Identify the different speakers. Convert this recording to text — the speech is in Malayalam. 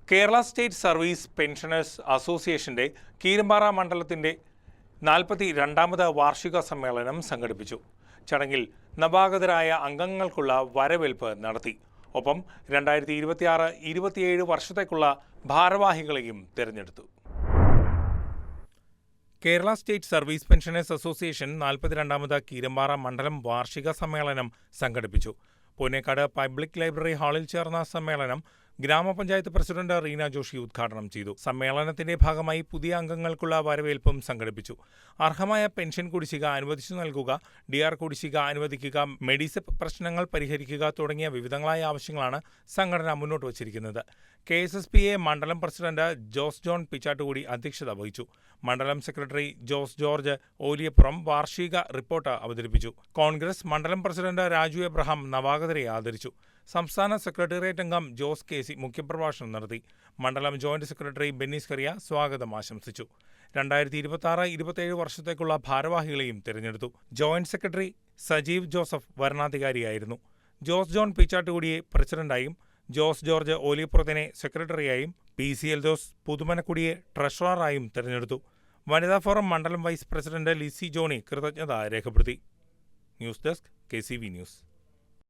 Speaker 1: കേരള സ്റ്റേറ്റ് സർവീസ് പെൻഷനേഴ്സ് അസോസിയേഷന്റെ കീരമ്പാറ മണ്ഡലത്തിന്റെ 42ാമത് വാർഷിക സമ്മേളനം സംഘടിപ്പിച്ചു. ചടങ്ങിൽ നവാഗതരായ അംഗങ്ങൾക്കുള്ള വരവേൽപ്പ് നടത്തി. ഒപ്പം 2026-27 വർഷത്തേക്കുള്ള ഭാരവാഹികളെയും തിരഞ്ഞെടുത്തു. Kerala state service pensioners association 42ാമത് കീരമ്പാറ മണ്ഡലം വാർഷിക സമ്മേളനം സംഘടിപ്പിച്ചു. പൂനേക്കാട് പബ്ലിക് ലൈബ്രറി ഹാളിൽ ചേർന്ന സമ്മേളനം ഗ്രാമപഞ്ചായത്ത് പ്രസിഡന്റ് റീന ജോഷി ഉദ്ഘാടനം ചെയ്തു. സമ്മേളനത്തിന്റെ ഭാഗമായി പുതിയ അംഗങ്ങൾക്കുള്ള വരവേൽപ്പും സംഘടിപ്പിച്ചു. അർഹമായ പെൻഷൻ കുടിശ്ശിക അനുവദിച്ചു നൽകുക, ഡിആർ കുടിശ്ശിക അനുവദിക്കുക, മെഡിസെപ് പ്രശ്നങ്ങൾ പരിഹരിക്കുക തുടങ്ങിയ വിവിധങ്ങളായ ആവശ്യങ്ങളാണ് സംഘടന മുന്നോട്ട് വച്ചിരിക്കുന്നത്. KSSPA മണ്ഡലം പ്രസിഡന്റ് ജോസ് ജോൺ പിച്ചാട്ടുകൂടി അധ്യക്ഷത വഹിച്ചു. മണ്ഡലം സെക്രട്ടറി ജോസ് ജോർജ് ഓലിയപ്പുറം വാർഷിക റിപ്പോർട്ട് അവതരിപ്പിച്ചു. കോൺഗ്രസ് മണ്ഡലം പ്രസിഡന്റ് രാജു എബ്രഹാം നവാഗതരെ ആദരിച്ചു. സംസ്ഥാന സെക്രട്ടേറിയറ്റ് അംഗം ജോസ് KC മുഖ്യപ്രഭാഷണം നടത്തി. മണ്ഡലം ജോയിന്റ് സെക്രട്ടറി ബെന്നീസ് കറിയ സ്വാഗതം ആശംസിച്ചു. 2026-27 വർഷത്തേക്കുള്ള ഭാരവാഹികളെയും തിരഞ്ഞെടുത്തു. ജോയിന്റ് സെക്രട്ടറി സജീവ് ജോസഫ് വരണാധികാരിയായിരുന്നു. ജോസ് ജോൺ പിച്ചാട്ടുകൂടിയെ പ്രസിഡന്റായും ജോസ് ജോർജ് ഓലിയപ്പുറത്തിനെ സെക്രട്ടറിയായും PC എൽദോസ് പുതുമനക്കുടിയെ ട്രഷററായും തിരഞ്ഞെടുത്തു. വനിതാ ഫോറം മണ്ഡലം വൈസ് പ്രസിഡന്റ് ലിസി ജോണി കൃതജ്ഞത രേഖപ്പെടുത്തി. News desk KCV news.